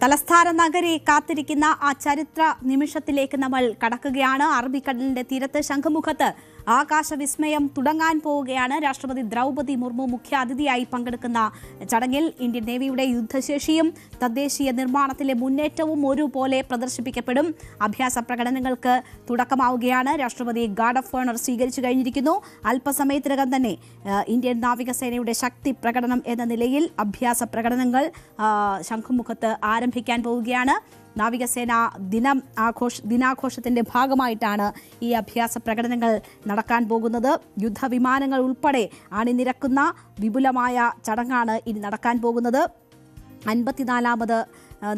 തലസ്ഥാന നഗരി കാത്തിരിക്കുന്ന ആ ചരിത്ര നിമിഷത്തിലേക്ക് നമ്മൾ കടക്കുകയാണ്. അറബിക്കടലിന്റെ തീരത്ത് ശംഖുമുഖത്ത് ആകാശവിസ്മയം തുടങ്ങാൻ പോവുകയാണ്. രാഷ്ട്രപതി ദ്രൗപദി മുർമു മുഖ്യാതിഥിയായി പങ്കെടുക്കുന്ന ചടങ്ങിൽ ഇന്ത്യൻ നേവിയുടെ യുദ്ധശേഷിയും തദ്ദേശീയ നിർമ്മാണത്തിലെ മുന്നേറ്റവും ഒരുപോലെ പ്രദർശിപ്പിക്കപ്പെടും. അഭ്യാസ പ്രകടനങ്ങൾക്ക് തുടക്കമാവുകയാണ്. രാഷ്ട്രപതി ഗാർഡ് ഓഫ് ഓണർ സ്വീകരിച്ചു കഴിഞ്ഞിരിക്കുന്നു. അല്പസമയത്തിനകം തന്നെ ഇന്ത്യൻ നാവികസേനയുടെ ശക്തി പ്രകടനം എന്ന നിലയിൽ അഭ്യാസ പ്രകടനങ്ങൾ ശംഖുമുഖത്ത് ആരംഭിക്കാൻ പോവുകയാണ്. നാവികസേന ദിനാഘോഷത്തിന്റെ ഭാഗമായിട്ടാണ് ഈ അഭ്യാസ പ്രകടനങ്ങൾ നടക്കാൻ പോകുന്നത്. യുദ്ധവിമാനങ്ങൾ ഉൾപ്പെടെ അണിനിരക്കുന്ന വിപുലമായ ചടങ്ങാണ് ഇനി നടക്കാൻ പോകുന്നത്. 54ാമത്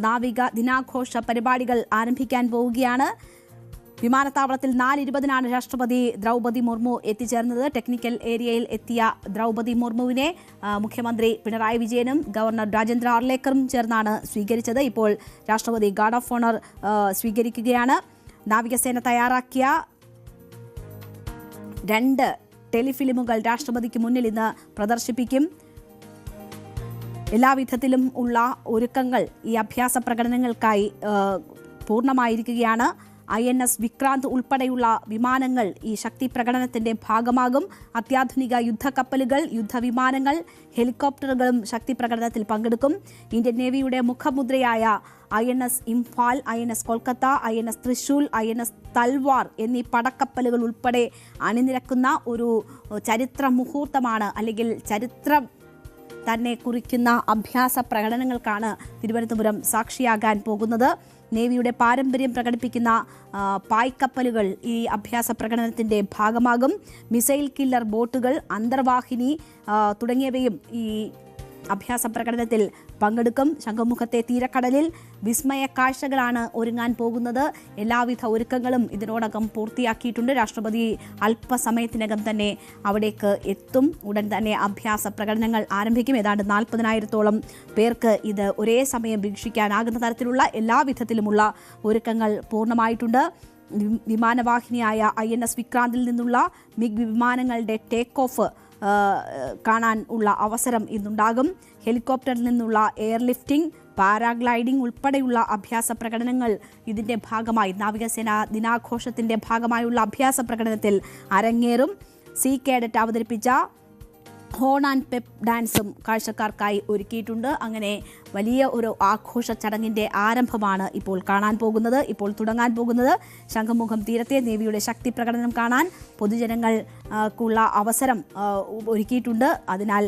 നാവിക ദിനാഘോഷ പരിപാടികൾ ആരംഭിക്കാൻ പോവുകയാണ്. വിമാനത്താവളത്തിൽ 4:20-നാണ് രാഷ്ട്രപതി ദ്രൗപദി മുർമു എത്തിച്ചേർന്നത്. ടെക്നിക്കൽ ഏരിയയിൽ എത്തിയ ദ്രൗപദി മുർമുവിനെ മുഖ്യമന്ത്രി പിണറായി വിജയനും ഗവർണർ രാജേന്ദ്ര ആർലേക്കറും ചേർന്നാണ് സ്വീകരിച്ചത്. ഇപ്പോൾ രാഷ്ട്രപതി ഗാർഡ് ഓഫ് ഓണർ സ്വീകരിക്കുകയാണ്. നാവികസേന തയ്യാറാക്കിയ 2 ടെലിഫിലിമുകൾ രാഷ്ട്രപതിക്ക് മുന്നിൽ ഇന്ന് പ്രദർശിപ്പിക്കും. എല്ലാവിധത്തിലും ഉള്ള ഒരുക്കങ്ങൾ ഈ അഭ്യാസ പ്രകടനങ്ങൾക്കായി പൂർണ്ണമായിരിക്കുകയാണ്. INS വിക്രാന്ത് ഉൾപ്പെടെയുള്ള വിമാനങ്ങൾ ഈ ശക്തി പ്രകടനത്തിന്റെ ഭാഗമാകും. അത്യാധുനിക യുദ്ധക്കപ്പലുകൾ, യുദ്ധവിമാനങ്ങൾ, ഹെലികോപ്റ്ററുകളും ശക്തി പ്രകടനത്തിൽ പങ്കെടുക്കും. ഇന്ത്യൻ നേവിയുടെ മുഖമുദ്രയായ INS Imphal, INS Kolkata, INS Trishul, INS Talwar എന്നീ പടക്കപ്പലുകൾ ഉൾപ്പെടെ അണിനിരക്കുന്ന ഒരു ചരിത്ര മുഹൂർത്തമാണ്, അല്ലെങ്കിൽ ചരിത്രം തന്നെ കുറിക്കുന്ന അഭ്യാസ പ്രകടനങ്ങൾക്കാണ് തിരുവനന്തപുരം സാക്ഷിയാകാൻ പോകുന്നത്. നേവിയുടെ പാരമ്പര്യം പ്രകടിപ്പിക്കുന്ന പായ്ക്കപ്പലുകൾ ഈ അഭ്യാസ പ്രകടനത്തിന്റെ ഭാഗമാകും. മിസൈൽ കില്ലർ ബോട്ടുകൾ, അന്തർവാഹിനി തുടങ്ങിയവയും ഈ അഭ്യാസ പ്രകടനത്തിൽ പങ്കെടുക്കും. ശംഖുമുഖത്തെ തീരക്കടലിൽ വിസ്മയ കാഴ്ചകളാണ് ഒരുങ്ങാൻ പോകുന്നത്. എല്ലാവിധ ഒരുക്കങ്ങളും ഇതിനോടകം പൂർത്തിയാക്കിയിട്ടുണ്ട്. രാഷ്ട്രപതി അല്പസമയത്തിനകം തന്നെ അവിടേക്ക് എത്തും. ഉടൻ തന്നെ അഭ്യാസ പ്രകടനങ്ങൾ ആരംഭിക്കും. ഏതാണ്ട് 40,000-ഓളം പേർക്ക് ഇത് ഒരേ സമയം വീക്ഷിക്കാനാകുന്ന തരത്തിലുള്ള എല്ലാവിധത്തിലുമുള്ള ഒരുക്കങ്ങൾ പൂർണ്ണമായിട്ടുണ്ട്. വിമാനവാഹിനിയായ INS വിക്രാന്തിൽ നിന്നുള്ള മിഗ് വിമാനങ്ങളുടെ ടേക്ക് ഓഫ് കാണാൻ ഉള്ള അവസരം ഇന്നുണ്ടാകും. ഹെലികോപ്റ്ററിൽ നിന്നുള്ള എയർലിഫ്റ്റിംഗ്, പാരാഗ്ലൈഡിംഗ് ഉൾപ്പെടെയുള്ള അഭ്യാസ പ്രകടനങ്ങൾ ഇതിന്റെ ഭാഗമായി നാവികസേന ദിനാഘോഷത്തിന്റെ ഭാഗമായുള്ള അഭ്യാസ പ്രകടനത്തിൽ അരങ്ങേറും. സീ കേഡറ്റ് അവതരിപ്പിച്ച ഹോൺ ആൻഡ് പെപ്പ് ഡാൻസും കാഴ്ചക്കാർക്കായി ഒരുക്കിയിട്ടുണ്ട്. അങ്ങനെ വലിയ ഒരു ആഘോഷ ചടങ്ങിന്റെ ആരംഭമാണ് ഇപ്പോൾ കാണാൻ പോകുന്നത്. ഇപ്പോൾ തുടങ്ങാൻ പോകുന്നത് ശംഖുമുഖം തീരത്തെ നേവിയുടെ ശക്തി പ്രകടനം കാണാൻ പൊതുജനങ്ങൾക്കുള്ള അവസരം ഒരുക്കിയിട്ടുണ്ട്. അതിനാൽ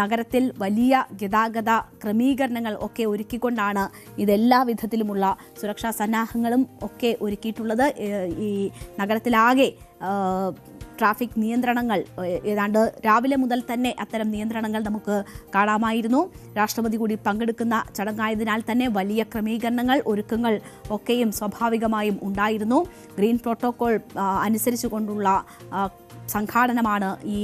നഗരത്തിൽ വലിയ ഗതാഗത ക്രമീകരണങ്ങൾ ഒക്കെ ഒരുക്കിക്കൊണ്ടാണ് ഇതെല്ലാ വിധത്തിലുമുള്ള സുരക്ഷാ സന്നാഹങ്ങളും ഒക്കെ ഒരുക്കിയിട്ടുള്ളത്. ഈ നഗരത്തിലാകെ ട്രാഫിക് നിയന്ത്രണങ്ങൾ ഏതാണ്ട് രാവിലെ മുതൽ തന്നെ അത്തരം നിയന്ത്രണങ്ങൾ നമുക്ക് കാണാമായിരുന്നു. രാഷ്ട്രപതി കൂടി പങ്കെടുക്കുന്ന ചടങ്ങായതിനാൽ തന്നെ വലിയ ക്രമീകരണങ്ങൾ, ഒരുക്കങ്ങൾ ഒക്കെയും സ്വാഭാവികമായും ഉണ്ടായിരുന്നു. ഗ്രീൻ പ്രോട്ടോകോൾ അനുസരിച്ചുകൊണ്ടുള്ള സംഘാടനമാണ് ഈ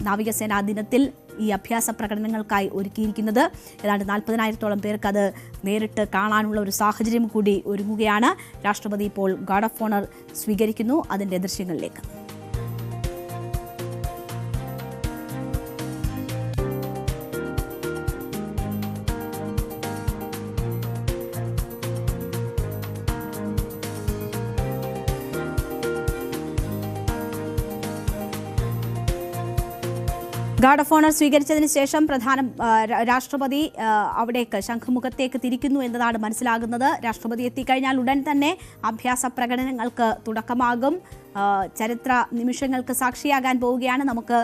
നാവികസേനാ ദിനത്തിൽ ഈ അഭ്യാസ പ്രകടനങ്ങൾക്കായി ഒരുക്കിയിരിക്കുന്നത്. ഏതാണ്ട് 40,000-ഓളം പേർക്ക് അത് നേരിട്ട് കാണാനുള്ള ഒരു സാഹചര്യം കൂടി ഒരുങ്ങുകയാണ്. രാഷ്ട്രപതി ഇപ്പോൾ ഗാർഡ് ഓഫ് ഓണർ സ്വീകരിക്കുന്നു. അതിൻ്റെ ദൃശ്യങ്ങളിലേക്ക്. ഗാർഡ് ഓഫ് ഓണർ സ്വീകരിച്ചതിന് ശേഷം രാഷ്ട്രപതി അവിടേക്ക് ശംഖുമുഖത്തേക്ക് തിരിക്കുന്നു എന്നതാണ് മനസ്സിലാകുന്നത്. രാഷ്ട്രപതി എത്തിക്കഴിഞ്ഞാൽ ഉടൻ തന്നെ അഭ്യാസ പ്രകടനങ്ങൾക്ക് തുടക്കമാകും. ചരിത്ര നിമിഷങ്ങൾക്ക് സാക്ഷിയാകാൻ പോവുകയാണ്. നമുക്ക്